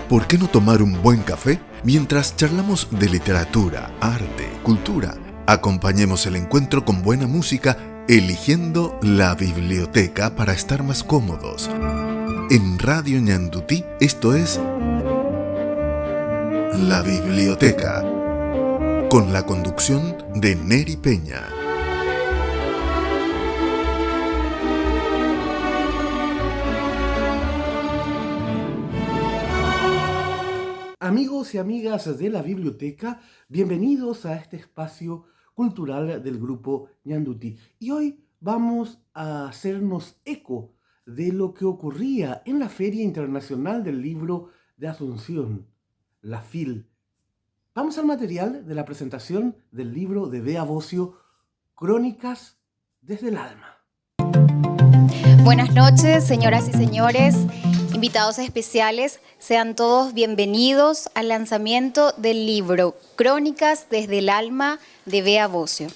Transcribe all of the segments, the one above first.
¿Por qué no tomar un buen café mientras charlamos de literatura, arte, cultura? Acompañemos el encuentro con buena música, eligiendo la biblioteca para estar más cómodos. En Radio Ñandutí, esto es La Biblioteca, con la conducción de Neri Peña. Amigos y amigas de la biblioteca, bienvenidos a este espacio cultural del grupo Ñandutí. Y hoy vamos a hacernos eco de lo que ocurría en la Feria Internacional del Libro de Asunción, la FIL. Vamos al material de la presentación del libro de Bea Bocio, Crónicas desde el Alma. Buenas noches, señoras y señores, invitados especiales, sean todos bienvenidos al lanzamiento del libro Crónicas desde el Alma de Bea Bocio.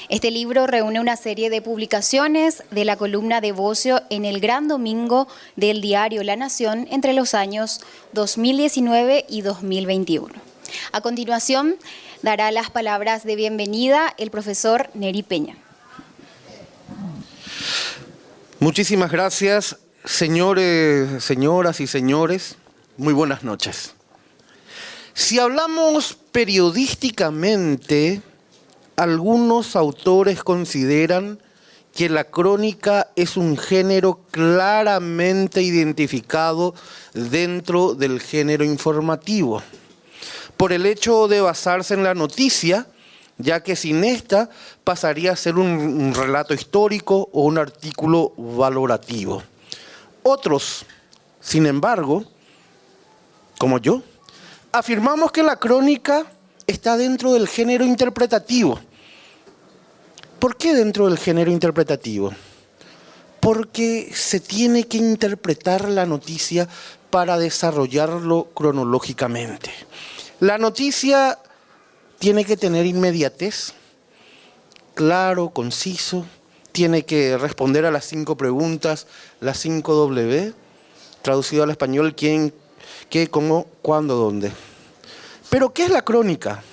Este libro reúne una serie de publicaciones de la columna de Bocio en el Gran Domingo del diario La Nación entre los años 2019 y 2021. A continuación, dará las palabras de bienvenida el profesor Neri Peña. Muchísimas gracias, señores, señoras y señores. Muy buenas noches. Si hablamos periodísticamente, algunos autores consideran que la crónica es un género claramente identificado dentro del género informativo, por el hecho de basarse en la noticia, ya que sin esta pasaría a ser un relato histórico o un artículo valorativo. Otros, sin embargo, como yo, afirmamos que la crónica está dentro del género interpretativo. ¿Por qué dentro del género interpretativo? Porque se tiene que interpretar la noticia para desarrollarlo cronológicamente. La noticia tiene que tener inmediatez, claro, conciso, tiene que responder a las 5 preguntas, las 5 W, traducido al español, quién, qué, cómo, cuándo, dónde. Pero, ¿qué es la crónica?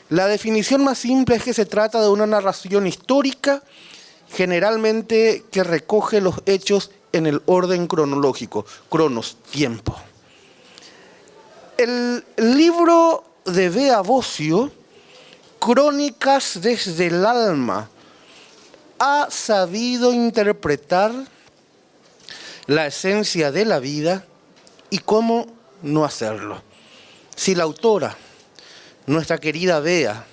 La definición más simple es que se trata de una narración histórica, generalmente que recoge los hechos en el orden cronológico, cronos, tiempo. El libro de Bea Bocio, Crónicas desde el Alma, ha sabido interpretar la esencia de la vida y cómo no hacerlo. Si la autora, nuestra querida Bea,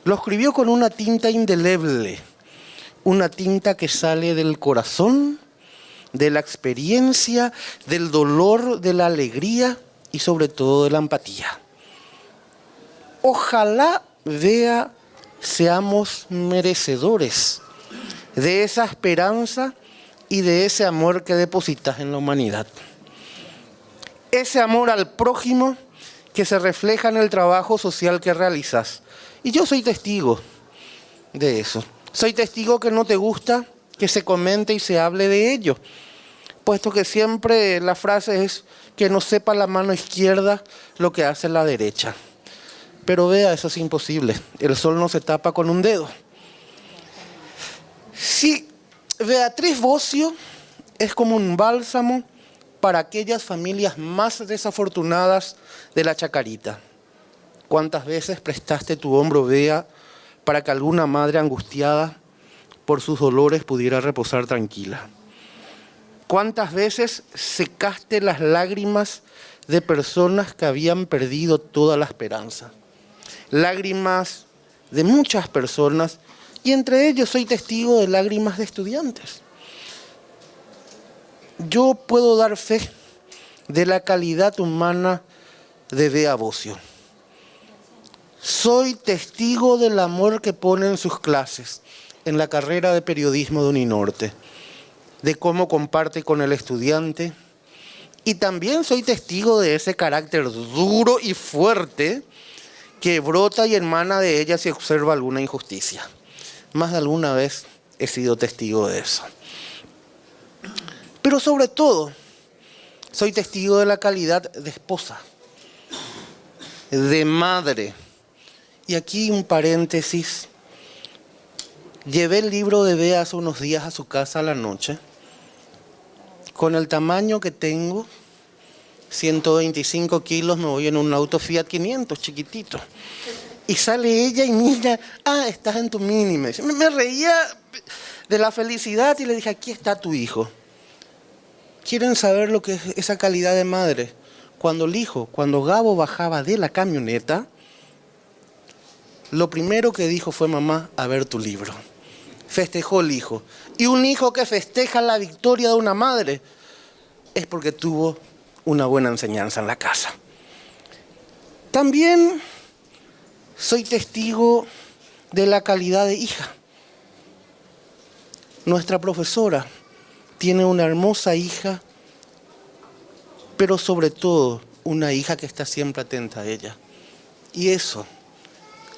lo escribió con una tinta indeleble, una tinta que sale del corazón, de la experiencia, del dolor, de la alegría y sobre todo de la empatía. Ojalá, Bea, seamos merecedores de esa esperanza y de ese amor que depositas en la humanidad. Ese amor al prójimo que se refleja en el trabajo social que realizas. Y yo soy testigo de eso. Soy testigo que no te gusta que se comente y se hable de ello, puesto que siempre la frase es que no sepa la mano izquierda lo que hace la derecha. Pero Bea, eso es imposible. El sol no se tapa con un dedo. Sí, Beatriz Bocio es como un bálsamo para aquellas familias más desafortunadas de la Chacarita. ¿Cuántas veces prestaste tu hombro, Bea, para que alguna madre angustiada por sus dolores pudiera reposar tranquila? ¿Cuántas veces secaste las lágrimas de personas que habían perdido toda la esperanza? Lágrimas de muchas personas, y entre ellos soy testigo de lágrimas de estudiantes. Yo puedo dar fe de la calidad humana de Bea Bocio. Soy testigo del amor que pone en sus clases, en la carrera de periodismo de Uninorte, de cómo comparte con el estudiante, y también soy testigo de ese carácter duro y fuerte que brota y emana de ella si observa alguna injusticia. Más de alguna vez he sido testigo de eso. Pero sobre todo, Soy testigo de la calidad de esposa, de madre. Y aquí un paréntesis. Llevé el libro de Bea hace unos días a su casa a la noche. Con el tamaño que tengo, 125 kilos, me voy en un auto Fiat 500, chiquitito. Y sale ella y mira, estás en tu mini. Me reía de la felicidad y le dije, aquí está tu hijo. ¿Quieren saber lo que es esa calidad de madre? Cuando Gabo bajaba de la camioneta, lo primero que dijo fue, mamá, a ver tu libro. Festejó el hijo. Y un hijo que festeja la victoria de una madre es porque tuvo una buena enseñanza en la casa. También soy testigo de la calidad de hija. Nuestra profesora tiene una hermosa hija, pero sobre todo una hija que está siempre atenta a ella. Y eso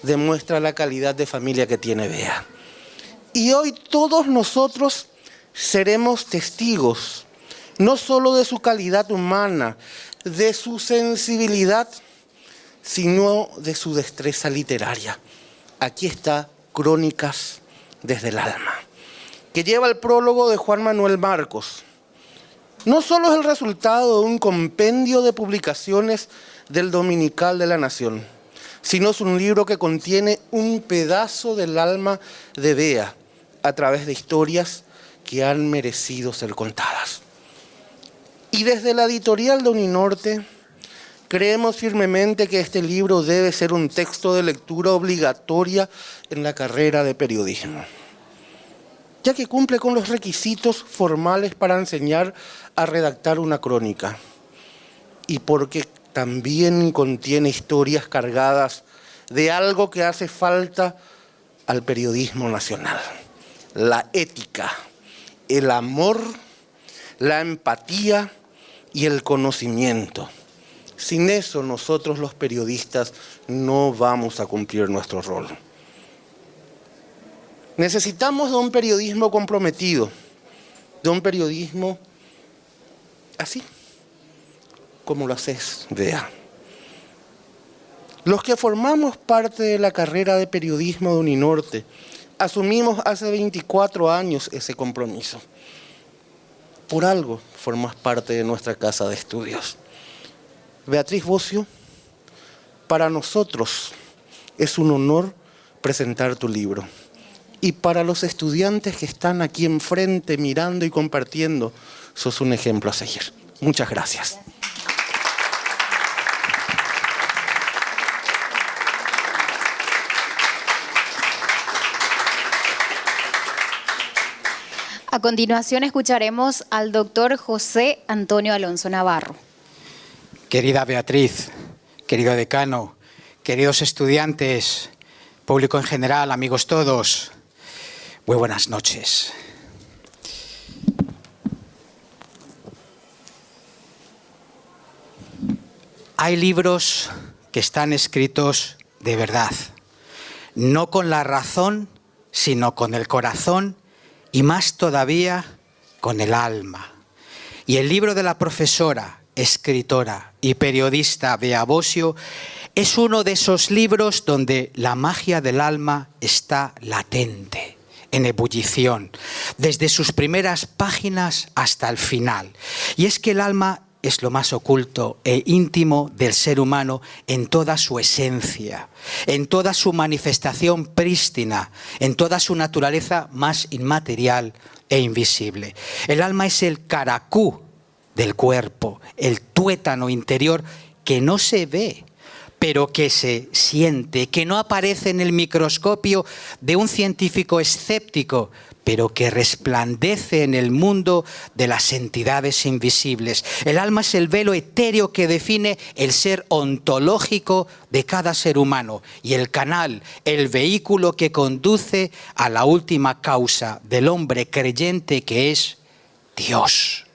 demuestra la calidad de familia que tiene Bea. Y hoy todos nosotros seremos testigos, no solo de su calidad humana, de su sensibilidad, sino de su destreza literaria. Aquí está Crónicas desde el alma, que lleva el prólogo de Juan Manuel Marcos. No solo es el resultado de un compendio de publicaciones del Dominical de la Nación, sino es un libro que contiene un pedazo del alma de Bea a través de historias que han merecido ser contadas. Y desde la editorial de Uninorte creemos firmemente que este libro debe ser un texto de lectura obligatoria en la carrera de periodismo, ya que cumple con los requisitos formales para enseñar a redactar una crónica y porque también contiene historias cargadas de algo que hace falta al periodismo nacional: la ética, el amor, la empatía y el conocimiento. Sin eso, nosotros los periodistas no vamos a cumplir nuestro rol. Necesitamos de un periodismo comprometido, de un periodismo así, como lo haces, Bea. Los que formamos parte de la carrera de periodismo de Uninorte, asumimos hace 24 años ese compromiso. Por algo formas parte de nuestra casa de estudios. Beatriz Bocio, para nosotros es un honor presentar tu libro. Y para los estudiantes que están aquí enfrente mirando y compartiendo, sos un ejemplo a seguir. Muchas gracias. A continuación escucharemos al doctor José Antonio Alonso Navarro. Querida Beatriz, querido decano, queridos estudiantes, público en general, amigos todos, muy buenas noches. Hay libros que están escritos de verdad, no con la razón, sino con el corazón y más todavía con el alma. Y el libro de la profesora, escritora y periodista Bea Bocio es uno de esos libros donde la magia del alma está latente, en ebullición, desde sus primeras páginas hasta el final. Y es que el alma es lo más oculto e íntimo del ser humano en toda su esencia, en toda su manifestación prístina, en toda su naturaleza más inmaterial e invisible. El alma es el caracú del cuerpo, el tuétano interior que no se ve, pero que se siente, que no aparece en el microscopio de un científico escéptico, pero que resplandece en el mundo de las entidades invisibles. El alma es el velo etéreo que define el ser ontológico de cada ser humano y el canal, el vehículo que conduce a la última causa del hombre creyente, que es Dios.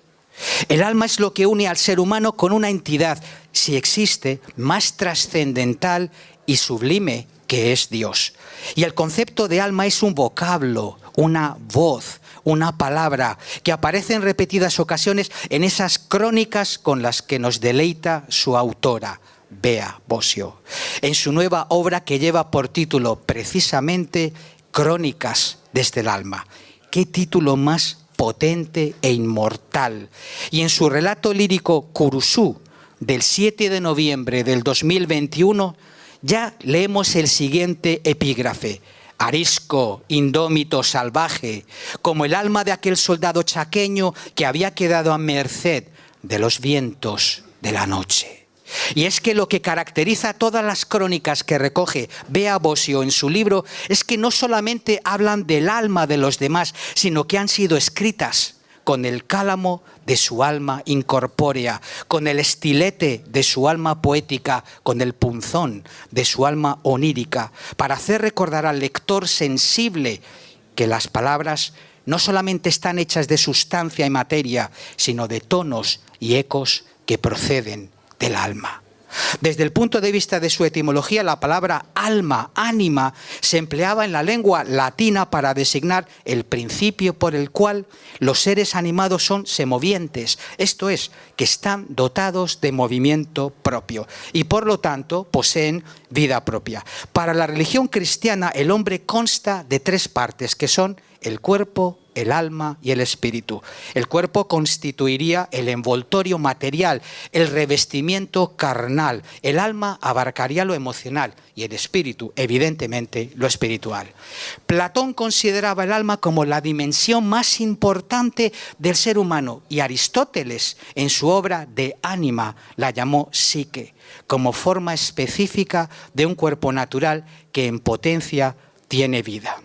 El alma es lo que une al ser humano con una entidad, si existe, más trascendental y sublime, que es Dios. Y el concepto de alma es un vocablo, una voz, una palabra que aparece en repetidas ocasiones en esas crónicas con las que nos deleita su autora, Bea Bosio, en su nueva obra que lleva por título precisamente Crónicas desde el alma. ¿Qué título más potente e inmortal? Y en su relato lírico Curuzú, del 7 de noviembre del 2021, ya leemos el siguiente epígrafe: arisco, indómito, salvaje, como el alma de aquel soldado chaqueño que había quedado a merced de los vientos de la noche. Y es que lo que caracteriza todas las crónicas que recoge Bea Bosio en su libro es que no solamente hablan del alma de los demás, sino que han sido escritas con el cálamo de su alma incorpórea, con el estilete de su alma poética, con el punzón de su alma onírica, para hacer recordar al lector sensible que las palabras no solamente están hechas de sustancia y materia, sino de tonos y ecos que proceden del alma. Desde el punto de vista de su etimología, la palabra alma, ánima, se empleaba en la lengua latina para designar el principio por el cual los seres animados son semovientes, esto es, que están dotados de movimiento propio y por lo tanto poseen vida propia. Para la religión cristiana, el hombre consta de tres partes, que son el cuerpo, el alma y el espíritu. El cuerpo constituiría el envoltorio material, el revestimiento carnal. El alma abarcaría lo emocional y el espíritu, evidentemente, lo espiritual. Platón consideraba el alma como la dimensión más importante del ser humano y Aristóteles, en su obra De Anima, la llamó psique, como forma específica de un cuerpo natural que en potencia tiene vida.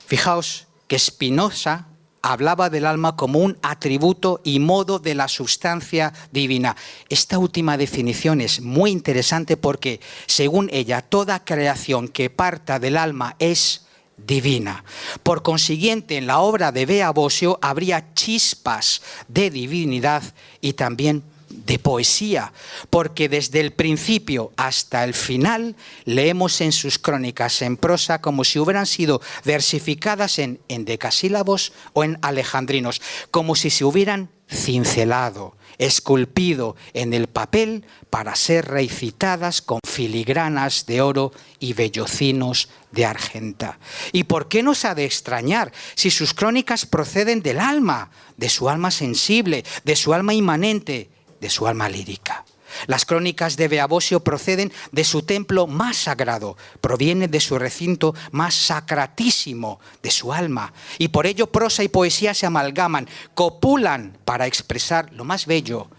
Fijaos que Spinoza hablaba del alma como un atributo y modo de la sustancia divina. Esta última definición es muy interesante porque, según ella, toda creación que parta del alma es divina. Por consiguiente, en la obra de Bea Bosio habría chispas de divinidad y también de poesía, porque desde el principio hasta el final leemos en sus crónicas en prosa como si hubieran sido versificadas en endecasílabos o en alejandrinos, como si se hubieran cincelado, esculpido en el papel para ser recitadas con filigranas de oro y vellocinos de argenta. ¿Y por qué nos ha de extrañar si sus crónicas proceden del alma, de su alma sensible, de su alma inmanente, de su alma lírica? Las crónicas de Bea Bosio proceden de su templo más sagrado, provienen de su recinto más sacratísimo, de su alma, y por ello prosa y poesía se amalgaman, copulan para expresar lo más bello,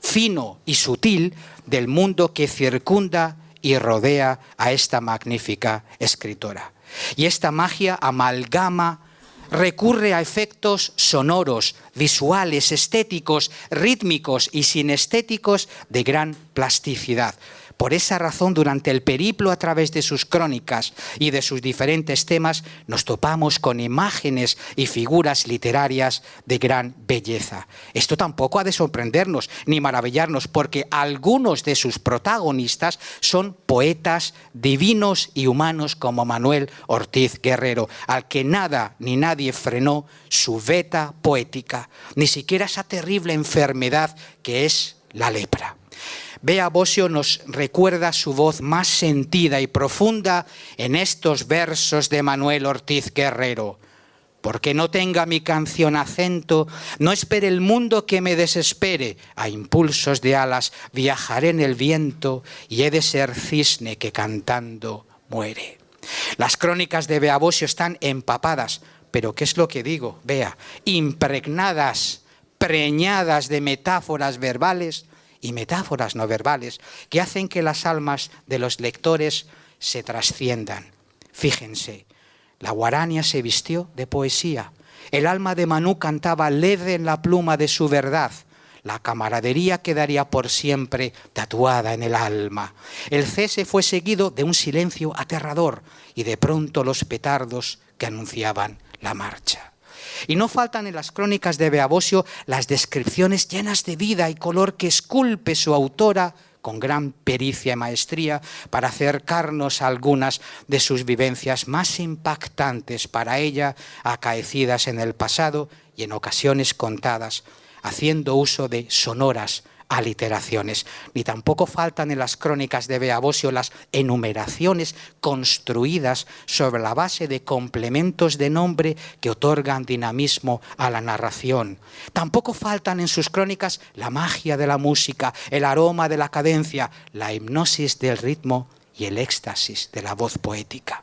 fino y sutil del mundo que circunda y rodea a esta magnífica escritora. Y esta magia amalgama, recurre a efectos sonoros, visuales, estéticos, rítmicos y sinestéticos de gran plasticidad. Por esa razón, durante el periplo a través de sus crónicas y de sus diferentes temas, nos topamos con imágenes y figuras literarias de gran belleza. Esto tampoco ha de sorprendernos ni maravillarnos, porque algunos de sus protagonistas son poetas divinos y humanos como Manuel Ortiz Guerrero, al que nada ni nadie frenó su veta poética, ni siquiera esa terrible enfermedad que es la lepra. Bea Bosio nos recuerda su voz más sentida y profunda en estos versos de Manuel Ortiz Guerrero. Porque no tenga mi canción acento, no espere el mundo que me desespere. A impulsos de alas viajaré en el viento y he de ser cisne que cantando muere. Las crónicas de Bea Bosio están empapadas, pero ¿qué es lo que digo? Bea, impregnadas, preñadas de metáforas verbales y metáforas no verbales que hacen que las almas de los lectores se trasciendan. Fíjense, la guarania se vistió de poesía, el alma de Manú cantaba leve en la pluma de su verdad, la camaradería quedaría por siempre tatuada en el alma. El cese fue seguido de un silencio aterrador y de pronto los petardos que anunciaban la marcha. Y no faltan en las crónicas de Bea Bosio las descripciones llenas de vida y color que esculpe su autora con gran pericia y maestría para acercarnos a algunas de sus vivencias más impactantes para ella, acaecidas en el pasado y en ocasiones contadas, haciendo uso de sonoras aliteraciones. Ni tampoco faltan en las crónicas de Bea Bosio las enumeraciones construidas sobre la base de complementos de nombre que otorgan dinamismo a la narración. Tampoco faltan en sus crónicas la magia de la música, el aroma de la cadencia, la hipnosis del ritmo y el éxtasis de la voz poética.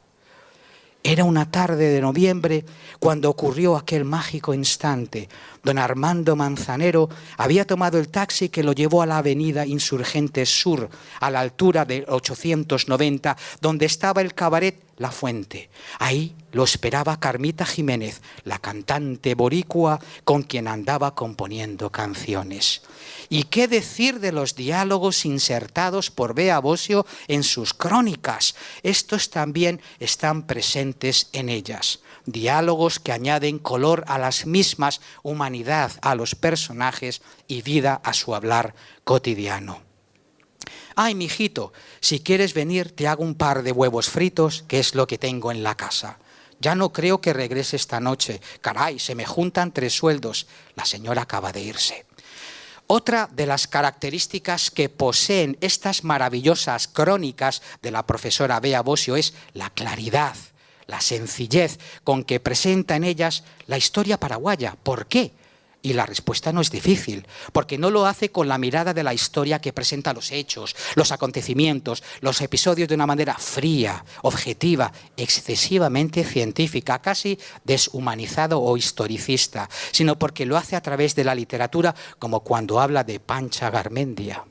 Era una tarde de noviembre cuando ocurrió aquel mágico instante. Don Armando Manzanero había tomado el taxi que lo llevó a la avenida Insurgentes Sur, a la altura del 890, donde estaba el cabaret La Fuente. Ahí lo esperaba Carmita Jiménez, la cantante boricua con quien andaba componiendo canciones. ¿Y qué decir de los diálogos insertados por Bea Bosio en sus crónicas? Estos también están presentes en ellas. Diálogos que añaden color a las mismas, humanidad a los personajes y vida a su hablar cotidiano. Ay, mijito, si quieres venir te hago un par de huevos fritos, que es lo que tengo en la casa. Ya no creo que regrese esta noche. Caray, se me juntan 3 sueldos. La señora acaba de irse. Otra de las características que poseen estas maravillosas crónicas de la profesora Bea Bosio es la claridad, la sencillez con que presenta en ellas la historia paraguaya. ¿Por qué? Y la respuesta no es difícil, porque no lo hace con la mirada de la historia que presenta los hechos, los acontecimientos, los episodios de una manera fría, objetiva, excesivamente científica, casi deshumanizado o historicista, sino porque lo hace a través de la literatura, como cuando habla de Pancha Garmendia.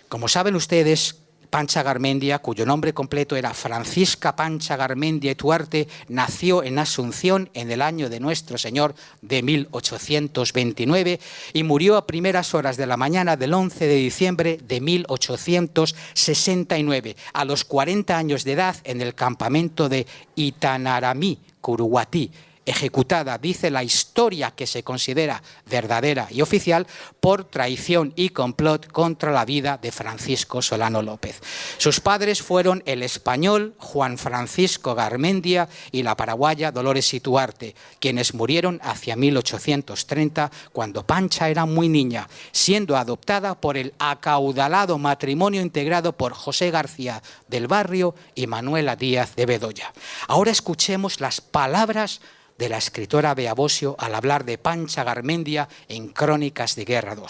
Como saben ustedes, Pancha Garmendia, cuyo nombre completo era Francisca Pancha Garmendia y Tuarte, nació en Asunción en el año de Nuestro Señor de 1829 y murió a primeras horas de la mañana del 11 de diciembre de 1869, a los 40 años de edad en el campamento de Itanaramí, Curuguatí, ejecutada, dice la historia que se considera verdadera y oficial, por traición y complot contra la vida de Francisco Solano López. Sus padres fueron el español Juan Francisco Garmendia y la paraguaya Dolores Ituarte, quienes murieron hacia 1830, cuando Pancha era muy niña, siendo adoptada por el acaudalado matrimonio integrado por José García del Barrio y Manuela Díaz de Bedoya. Ahora escuchemos las palabras de la escritora Bea Bosio al hablar de Pancha Garmendia en Crónicas de Guerra II.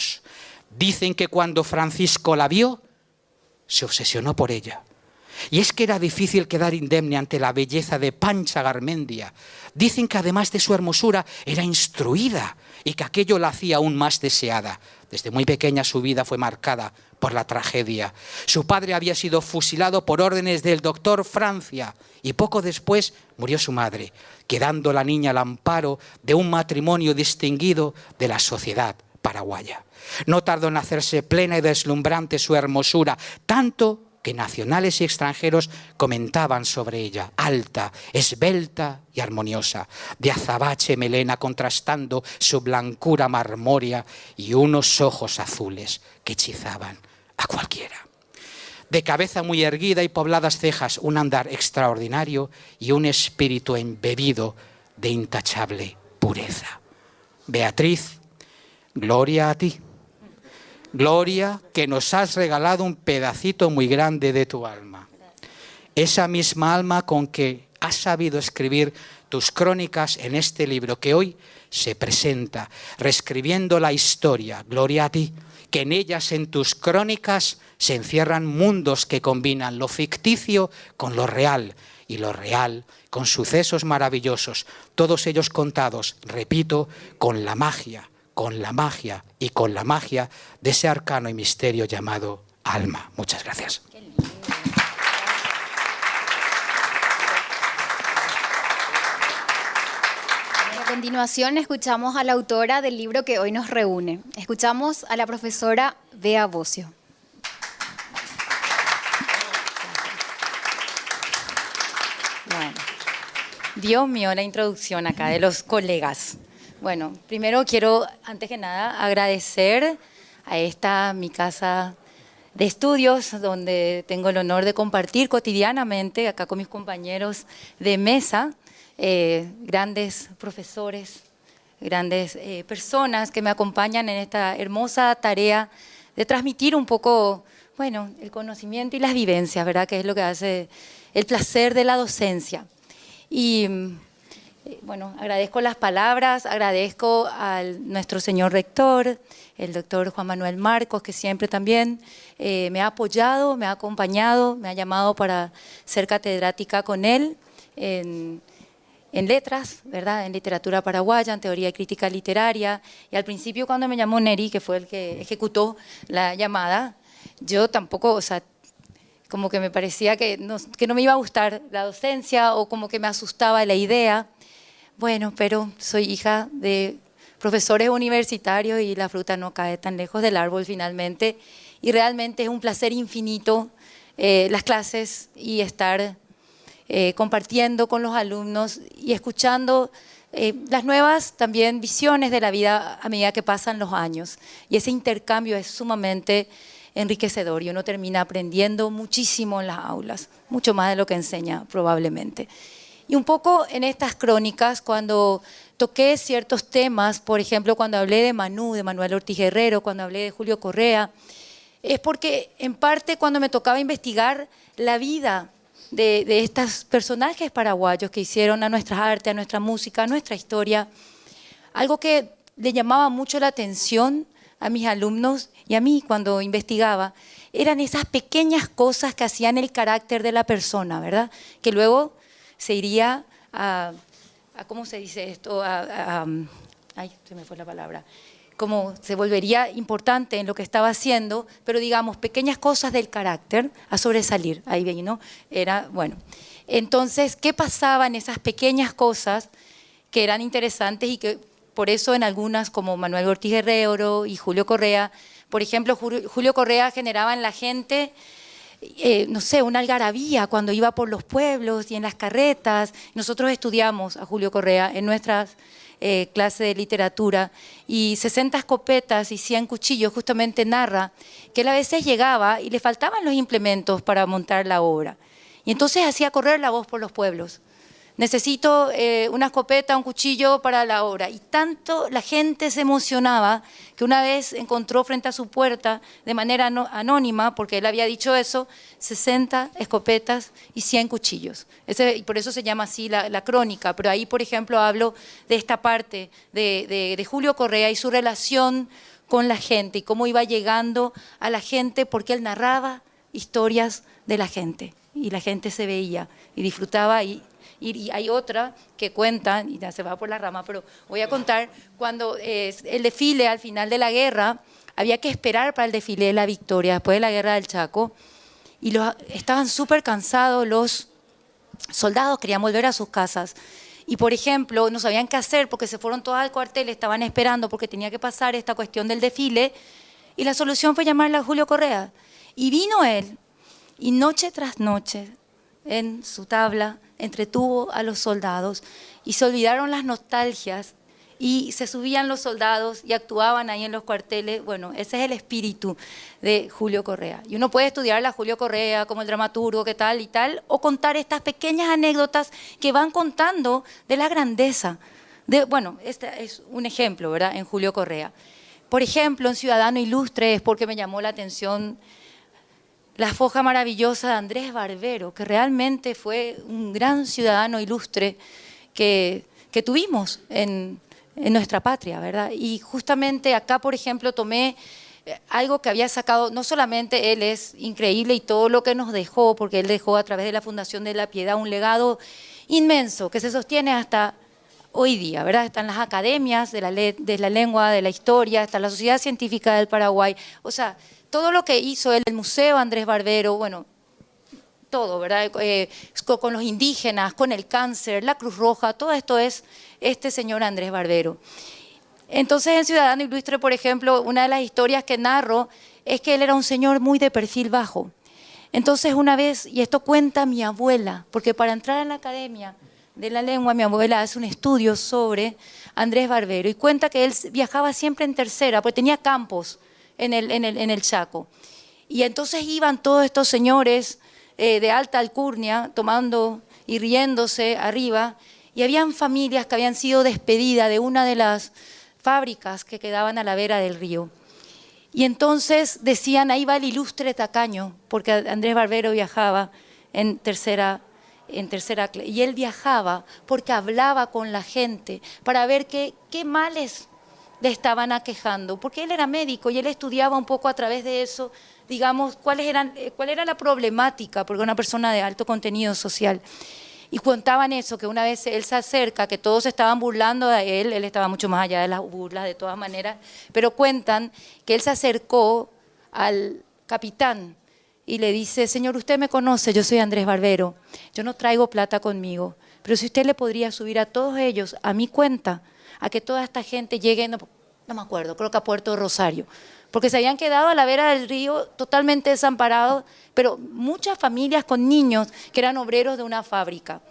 Dicen que cuando Francisco la vio, se obsesionó por ella. Y es que era difícil quedar indemne ante la belleza de Pancha Garmendia. Dicen que además de su hermosura, era instruida y que aquello la hacía aún más deseada. Desde muy pequeña su vida fue marcada por la tragedia. Su padre había sido fusilado por órdenes del doctor Francia y poco después murió su madre, quedando la niña al amparo de un matrimonio distinguido de la sociedad paraguaya. No tardó en hacerse plena y deslumbrante su hermosura, tanto que nacionales y extranjeros comentaban sobre ella, alta, esbelta y armoniosa, de azabache melena contrastando su blancura marmórea y unos ojos azules que hechizaban a cualquiera. De cabeza muy erguida y pobladas cejas, un andar extraordinario y un espíritu embebido de intachable pureza. Beatriz, gloria a ti. Gloria, que nos has regalado un pedacito muy grande de tu alma. Esa misma alma con que has sabido escribir tus crónicas en este libro que hoy se presenta, reescribiendo la historia. Gloria a ti, que en ellas, en tus crónicas, se encierran mundos que combinan lo ficticio con lo real y lo real con sucesos maravillosos, todos ellos contados, repito, con la magia y con la magia de ese arcano y misterio llamado alma. Muchas gracias. A continuación escuchamos a la autora del libro que hoy nos reúne. Escuchamos a la profesora Bea Bosio. Bueno, Dios mío, la introducción acá de los colegas. Bueno, primero quiero, antes que nada, agradecer a esta, mi casa, de estudios, donde tengo el honor de compartir cotidianamente acá con mis compañeros de mesa, grandes profesores, grandes personas que me acompañan en esta hermosa tarea de transmitir un poco, bueno, el conocimiento y las vivencias, ¿verdad? Que es lo que hace el placer de la docencia. Y bueno, agradezco las palabras, agradezco a nuestro señor rector, el doctor Juan Manuel Marcos, que siempre también me ha apoyado, me ha acompañado, me ha llamado para ser catedrática con él en letras, ¿verdad? En literatura paraguaya, en teoría y crítica literaria. Y al principio cuando me llamó Neri, que fue el que ejecutó la llamada, yo tampoco, o sea, como que me parecía que no me iba a gustar la docencia o como que me asustaba la idea. Bueno, pero soy hija de profesores universitarios y la fruta no cae tan lejos del árbol finalmente. Y realmente es un placer infinito las clases y estar compartiendo con los alumnos y escuchando las nuevas también visiones de la vida a medida que pasan los años. Y ese intercambio es sumamente enriquecedor y uno termina aprendiendo muchísimo en las aulas, mucho más de lo que enseña probablemente. Y un poco en estas crónicas, cuando toqué ciertos temas, por ejemplo, cuando hablé de Manú, de Manuel Ortiz Guerrero, cuando hablé de Julio Correa, es porque en parte cuando me tocaba investigar la vida de estos personajes paraguayos que hicieron a nuestras artes, a nuestra música, a nuestra historia, algo que le llamaba mucho la atención a mis alumnos y a mí cuando investigaba, eran esas pequeñas cosas que hacían el carácter de la persona, ¿verdad? Que luego se iría a ¿cómo se dice esto? Ay, se me fue la palabra. Como se volvería importante en lo que estaba haciendo, pero digamos, pequeñas cosas del carácter a sobresalir. Ahí bien, ¿no? Era, bueno. Entonces, ¿qué pasaba en esas pequeñas cosas que eran interesantes y que por eso en algunas, como Manuel Ortiz Guerrero y Julio Correa, por ejemplo, Julio Correa generaba en la gente, no sé, una algarabía cuando iba por los pueblos y en las carretas. Nosotros estudiamos a Julio Correa en nuestras clases de literatura y 60 escopetas y 100 cuchillos justamente narra que él a veces llegaba y le faltaban los implementos para montar la obra. Y entonces hacía correr la voz por los pueblos. Necesito una escopeta, un cuchillo para la obra. Y tanto la gente se emocionaba que una vez encontró frente a su puerta, de manera anónima, porque él había dicho eso, 60 escopetas y 100 cuchillos. Y por eso se llama así la crónica. Pero ahí, por ejemplo, hablo de esta parte de Julio Correa y su relación con la gente y cómo iba llegando a la gente porque él narraba historias de la gente. Y la gente se veía y disfrutaba y hay otra que cuentan, y ya se va por la rama, pero voy a contar, cuando el desfile al final de la guerra, había que esperar para el desfile de la victoria, después de la guerra del Chaco, y estaban súper cansados los soldados, querían volver a sus casas. Y, por ejemplo, no sabían qué hacer porque se fueron todos al cuartel, estaban esperando porque tenía que pasar esta cuestión del desfile, y la solución fue llamarle a Julio Correa. Y vino él, y noche tras noche, en su tabla, entretuvo a los soldados y se olvidaron las nostalgias y se subían los soldados y actuaban ahí en los cuarteles. Bueno, ese es el espíritu de Julio Correa. Y uno puede estudiar a Julio Correa como el dramaturgo, qué tal y tal, o contar estas pequeñas anécdotas que van contando de la grandeza. Bueno, este es un ejemplo, ¿verdad?, en Julio Correa. Por ejemplo, en Ciudadano Ilustre, es porque me llamó la atención la foja maravillosa de Andrés Barbero, que realmente fue un gran ciudadano ilustre que tuvimos en nuestra patria, ¿verdad? Y justamente acá, por ejemplo, tomé algo que había sacado, no solamente él es increíble y todo lo que nos dejó, porque él dejó a través de la Fundación de la Piedad un legado inmenso que se sostiene hasta hoy día, ¿verdad? Están las academias de la lengua, de la historia, está la Sociedad Científica del Paraguay, o sea, todo lo que hizo él, el Museo Andrés Barbero, bueno, todo, ¿verdad? Con los indígenas, con el cáncer, la Cruz Roja, todo esto es este señor Andrés Barbero. Entonces, en Ciudadano Ilustre, por ejemplo, una de las historias que narro es que él era un señor muy de perfil bajo. Entonces, una vez, y esto cuenta mi abuela, porque para entrar en la Academia de la Lengua, mi abuela hace un estudio sobre Andrés Barbero y cuenta que él viajaba siempre en tercera, porque tenía campos en el Chaco. Y entonces iban todos estos señores de alta alcurnia tomando y riéndose arriba, y habían familias que habían sido despedidas de una de las fábricas que quedaban a la vera del río. Y entonces decían, ahí va el ilustre tacaño, porque Andrés Barbero viajaba en tercera y él viajaba porque hablaba con la gente para ver qué males le estaban aquejando, porque él era médico y él estudiaba un poco a través de eso, digamos, cuál era la problemática, porque era una persona de alto contenido social. Y contaban eso, que una vez él se acerca, que todos estaban burlando de él estaba mucho más allá de las burlas de todas maneras, pero cuentan que él se acercó al capitán y le dice, señor, usted me conoce, yo soy Andrés Barbero, yo no traigo plata conmigo, pero si usted le podría subir a todos ellos a mi cuenta, a que toda esta gente llegue, no me acuerdo, creo que a Puerto Rosario, porque se habían quedado a la vera del río totalmente desamparados, pero muchas familias con niños que eran obreros de una fábrica.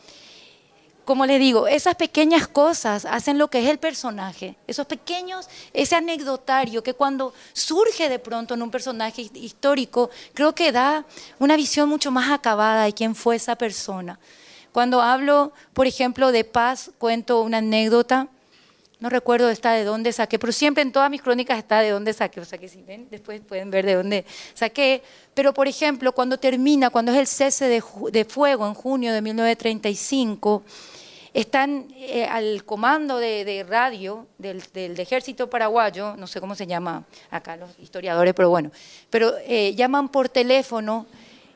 Como les digo, esas pequeñas cosas hacen lo que es el personaje, esos pequeños, ese anecdotario que cuando surge de pronto en un personaje histórico, creo que da una visión mucho más acabada de quién fue esa persona. Cuando hablo, por ejemplo, de Paz, cuento una anécdota. No recuerdo de dónde saqué, pero siempre en todas mis crónicas está de dónde saqué. O sea que si ven, después pueden ver de dónde saqué. Pero, por ejemplo, cuando es el cese de fuego en junio de 1935, están al comando de radio del ejército paraguayo, no sé cómo se llama acá los historiadores, pero bueno, llaman por teléfono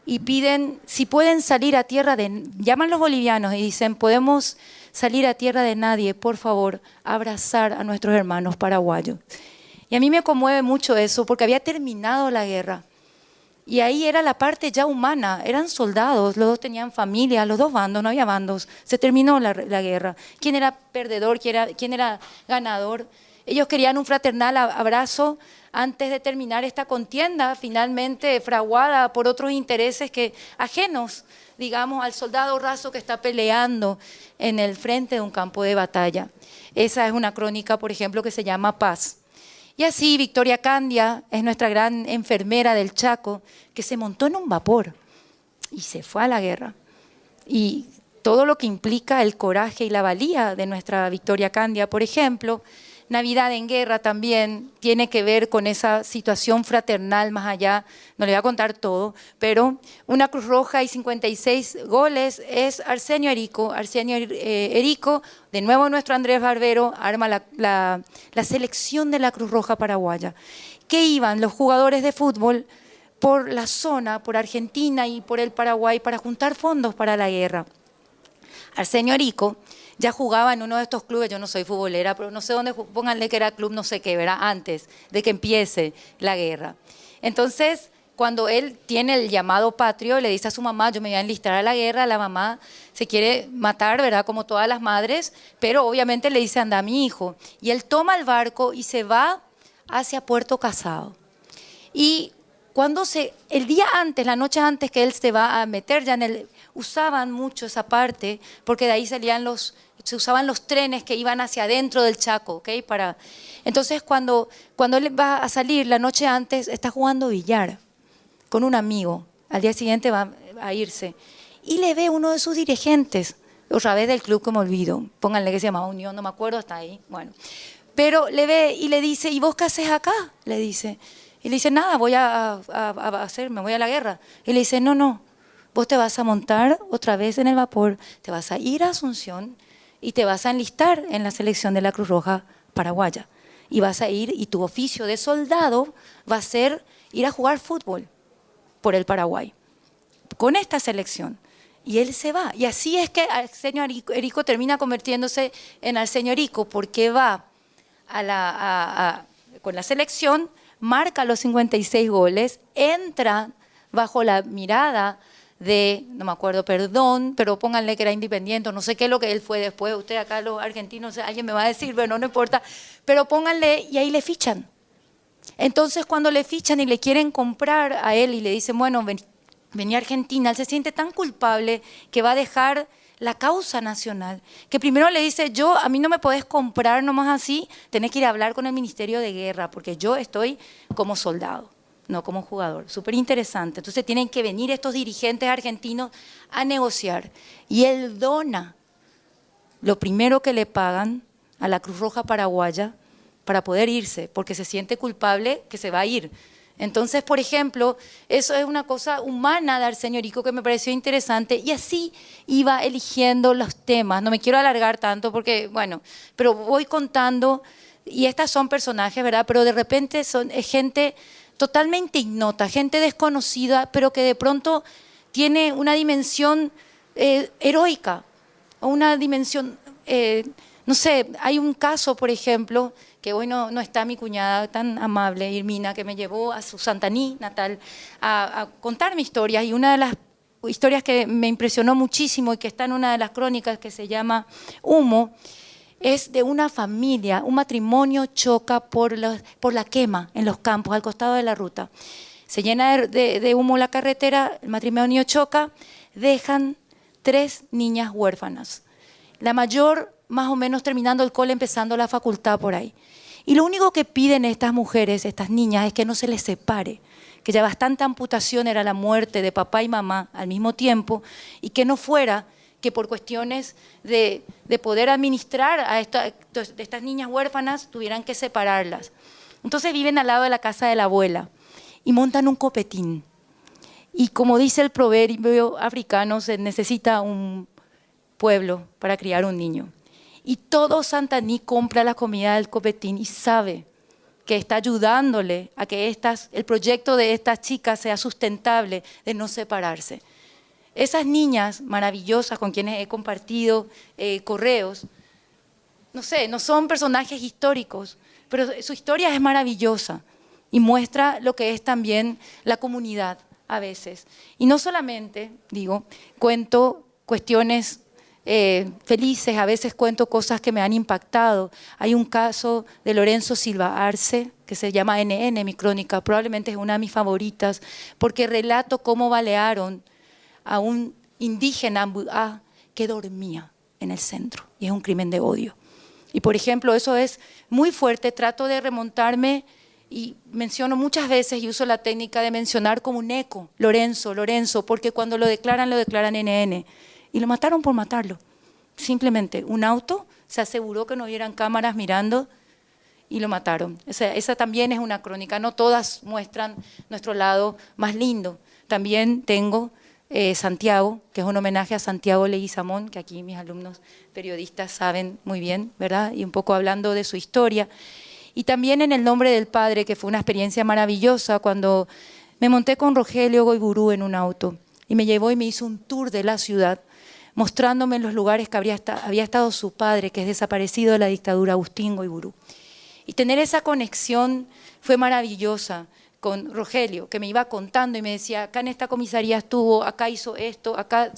y piden si pueden salir a tierra llaman los bolivianos y dicen, podemos salir a tierra de nadie, por favor, abrazar a nuestros hermanos paraguayos. Y a mí me conmueve mucho eso, porque había terminado la guerra. Y ahí era la parte ya humana, eran soldados, los dos tenían familia, los dos bandos, no había bandos, se terminó la guerra. ¿Quién era perdedor, quién era ganador? Ellos querían un fraternal abrazo antes de terminar esta contienda, finalmente fraguada por otros intereses ajenos, digamos, al soldado raso que está peleando en el frente de un campo de batalla. Esa es una crónica, por ejemplo, que se llama Paz. Y así Victoria Candia es nuestra gran enfermera del Chaco, que se montó en un vapor y se fue a la guerra. Y todo lo que implica el coraje y la valía de nuestra Victoria Candia, por ejemplo, Navidad en Guerra también tiene que ver con esa situación fraternal más allá, no le voy a contar todo, pero una Cruz Roja y 56 goles es Arsenio Erico. Arsenio Erico, de nuevo nuestro Andrés Barbero, arma la selección de la Cruz Roja paraguaya, que iban los jugadores de fútbol por la zona, por Argentina y por el Paraguay para juntar fondos para la guerra. Arsenio Erico ya jugaba en uno de estos clubes, yo no soy futbolera, pero no sé dónde, pónganle que era club no sé qué, ¿verdad? Antes de que empiece la guerra. Entonces, cuando él tiene el llamado patrio, le dice a su mamá, yo me voy a enlistar a la guerra, la mamá se quiere matar, ¿verdad? Como todas las madres, pero obviamente le dice, anda mi hijo. Y él toma el barco y se va hacia Puerto Casado. Y el día antes, la noche antes que él se va a meter ya usaban mucho esa parte, porque de ahí se usaban los trenes que iban hacia adentro del Chaco, ¿ok? Entonces, cuando él va a salir la noche antes, está jugando billar con un amigo. Al día siguiente va a irse. Y le ve uno de sus dirigentes, otra vez del club que me olvido, pónganle que se llama Unión, no me acuerdo, está ahí, bueno. Pero le ve y le dice, ¿y vos qué haces acá? Le dice. Y le dice, nada, me voy a la guerra. Y le dice, no, vos te vas a montar otra vez en el vapor, te vas a ir a Asunción y te vas a enlistar en la selección de la Cruz Roja paraguaya. Y vas a ir, y tu oficio de soldado va a ser ir a jugar fútbol por el Paraguay, con esta selección. Y él se va. Y así es que Arsenio Erico termina convirtiéndose en Arsenio Erico, porque va con la selección, marca los 56 goles, entra bajo la mirada no me acuerdo, perdón, pero pónganle que era Independiente, no sé qué es lo que él fue después, usted acá los argentinos, alguien me va a decir, pero no importa, pero pónganle, y ahí le fichan. Entonces cuando le fichan y le quieren comprar a él y le dicen, bueno, vení a Argentina, él se siente tan culpable que va a dejar la causa nacional, que primero le dice, a mí no me podés comprar nomás así, tenés que ir a hablar con el Ministerio de Guerra, porque yo estoy como soldado. no como jugador. Súper interesante. Entonces tienen que venir estos dirigentes argentinos a negociar. Y él dona lo primero que le pagan a la Cruz Roja Paraguaya para poder irse, porque se siente culpable que se va a ir. Entonces, por ejemplo, eso es una cosa humana de Arsenio Rico que me pareció interesante, y así iba eligiendo los temas. No me quiero alargar tanto porque, bueno, pero voy contando, y estas son personajes, ¿verdad? Pero de repente es gente totalmente ignota, gente desconocida, pero que de pronto tiene una dimensión heroica, o una dimensión, no sé, hay un caso, por ejemplo, que hoy no está mi cuñada tan amable, Irmina, que me llevó a su Santaní natal a contarme historias, y una de las historias que me impresionó muchísimo y que está en una de las crónicas, que se llama Humo, es de una familia, un matrimonio choca por la quema en los campos, al costado de la ruta. Se llena de humo la carretera, el matrimonio choca, dejan 3 niñas huérfanas. La mayor más o menos terminando el cole, empezando la facultad por ahí. Y lo único que piden estas mujeres, estas niñas, es que no se les separe, que ya bastante amputación era la muerte de papá y mamá al mismo tiempo, y que no fuera que por cuestiones de poder administrar a estas niñas huérfanas tuvieran que separarlas. Entonces viven al lado de la casa de la abuela y montan un copetín. Y como dice el proverbio africano, se necesita un pueblo para criar un niño. Y todo Santaní compra la comida del copetín y sabe que está ayudándole a que el proyecto de estas chicas sea sustentable, de no separarse. Esas niñas maravillosas con quienes he compartido correos, no sé, no son personajes históricos, pero su historia es maravillosa y muestra lo que es también la comunidad a veces. Y no solamente, cuento cuestiones felices, a veces cuento cosas que me han impactado. Hay un caso de Lorenzo Silva Arce, que se llama NN, mi crónica, probablemente es una de mis favoritas, porque relato cómo balearon a un indígena que dormía en el centro, y es un crimen de odio. Y por ejemplo, eso es muy fuerte, trato de remontarme y menciono muchas veces y uso la técnica de mencionar como un eco, Lorenzo, porque cuando lo declaran NN. Y lo mataron por matarlo. Simplemente un auto se aseguró que no hubieran cámaras mirando y lo mataron. Esa también es una crónica. No todas muestran nuestro lado más lindo. También tengo Santiago, que es un homenaje a Santiago Leguizamón, que aquí mis alumnos periodistas saben muy bien, ¿verdad? Y un poco hablando de su historia. Y también En el nombre del Padre, que fue una experiencia maravillosa cuando me monté con Rogelio Goiburú en un auto y me llevó y me hizo un tour de la ciudad, mostrándome los lugares que había estado su padre, que es desaparecido de la dictadura, Agustín Goiburú. Y tener esa conexión fue maravillosa con Rogelio, que me iba contando y me decía, acá en esta comisaría estuvo, acá hizo esto, acá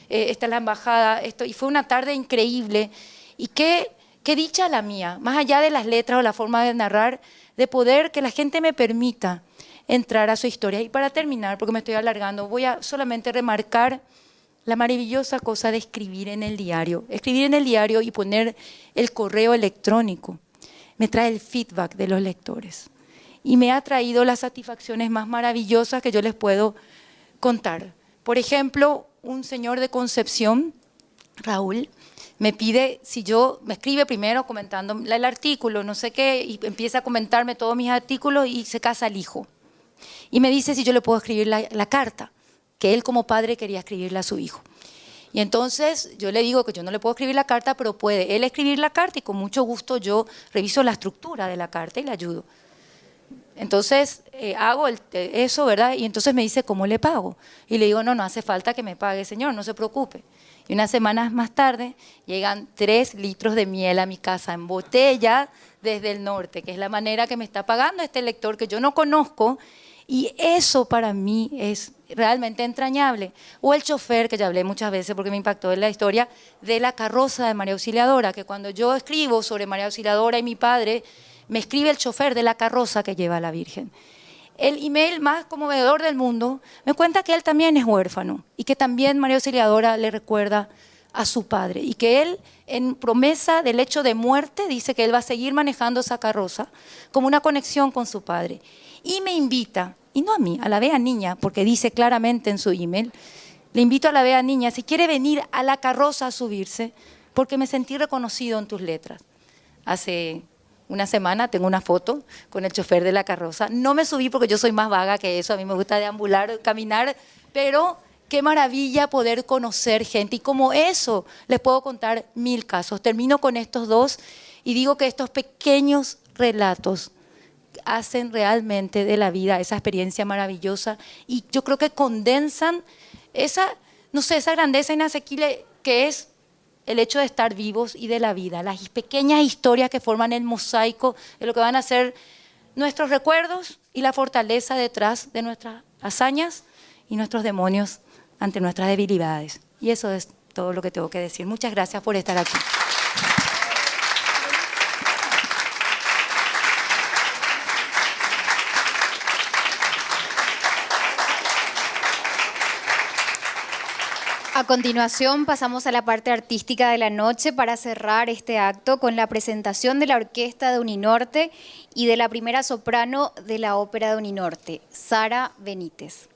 está la embajada, esto. Y fue una tarde increíble. Y qué dicha la mía, más allá de las letras o la forma de narrar, de poder que la gente me permita entrar a su historia. Y para terminar, porque me estoy alargando, voy a solamente remarcar la maravillosa cosa de escribir en el diario. Escribir en el diario y poner el correo electrónico me trae el feedback de los lectores. Y me ha traído las satisfacciones más maravillosas que yo les puedo contar. Por ejemplo, un señor de Concepción, Raúl, me pide me escribe primero comentando el artículo, no sé qué, y empieza a comentarme todos mis artículos y se casa el hijo. Y me dice si yo le puedo escribir la carta que él como padre quería escribirle a su hijo. Y entonces yo le digo que yo no le puedo escribir la carta, pero puede él escribir la carta y con mucho gusto yo reviso la estructura de la carta y le ayudo. Entonces hago eso, ¿verdad? Y entonces me dice, ¿cómo le pago? Y le digo, no hace falta que me pague, señor, no se preocupe. Y unas semanas más tarde llegan 3 litros de miel a mi casa en botella desde el norte, que es la manera que me está pagando este lector que yo no conozco. Y eso para mí es realmente entrañable. O el chofer, que ya hablé muchas veces porque me impactó en la historia, de la carroza de María Auxiliadora, que cuando yo escribo sobre María Auxiliadora y mi padre, me escribe el chofer de la carroza que lleva a la Virgen. El email más conmovedor del mundo me cuenta que él también es huérfano y que también María Auxiliadora le recuerda a su padre y que él, en promesa del hecho de muerte, dice que él va a seguir manejando esa carroza como una conexión con su padre. Y me invita, y no a mí, a la Bea Niña, porque dice claramente en su email, le invito a la Bea Niña, si quiere venir a la carroza a subirse, porque me sentí reconocido en tus letras. Hace una semana tengo una foto con el chofer de la carroza. No me subí porque yo soy más vaga que eso, a mí me gusta deambular, caminar, pero qué maravilla poder conocer gente. Y como eso, les puedo contar 1000 casos. Termino con estos dos y digo que estos pequeños relatos hacen realmente de la vida esa experiencia maravillosa y yo creo que condensan esa, no sé, esa grandeza inasequible que es el hecho de estar vivos y de la vida, las pequeñas historias que forman el mosaico de lo que van a ser nuestros recuerdos y la fortaleza detrás de nuestras hazañas y nuestros demonios ante nuestras debilidades. Y eso es todo lo que tengo que decir. Muchas gracias por estar aquí. A continuación pasamos a la parte artística de la noche para cerrar este acto con la presentación de la orquesta de Uninorte y de la primera soprano de la ópera de Uninorte, Sara Benítez.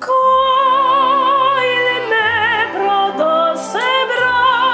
Coil me brodo se bra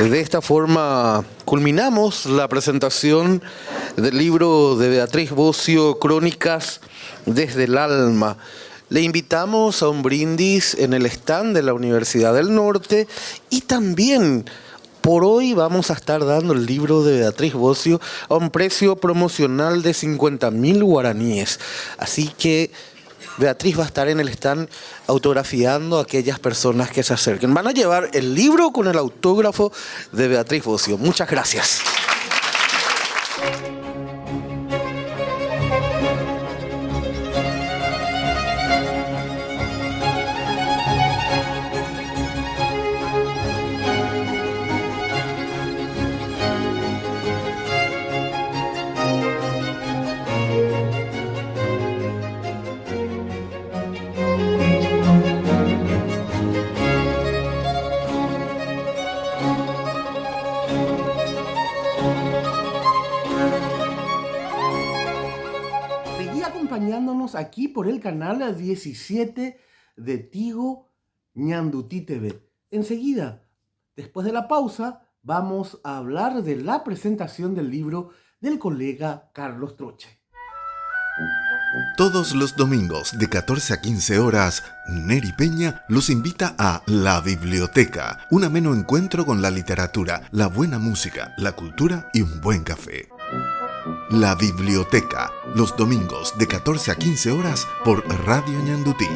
De esta forma culminamos la presentación del libro de Beatriz Bocio, Crónicas desde el Alma. Le invitamos a un brindis en el stand de la Universidad del Norte y también por hoy vamos a estar dando el libro de Beatriz Bocio a un precio promocional de 50.000 guaraníes. Así que Beatriz va a estar en el stand autografiando a aquellas personas que se acerquen. Van a llevar el libro con el autógrafo de Beatriz Bocio. Muchas gracias. Acompañándonos aquí por el canal 17 de Tigo Ñandutí TV. Enseguida, después de la pausa, vamos a hablar de la presentación del libro del colega Carlos Troche. Todos los domingos de 14 a 15 horas, Neri Peña los invita a La Biblioteca, un ameno encuentro con la literatura, la buena música, la cultura y un buen café. La Biblioteca, los domingos de 14 a 15 horas por Radio Ñandutí.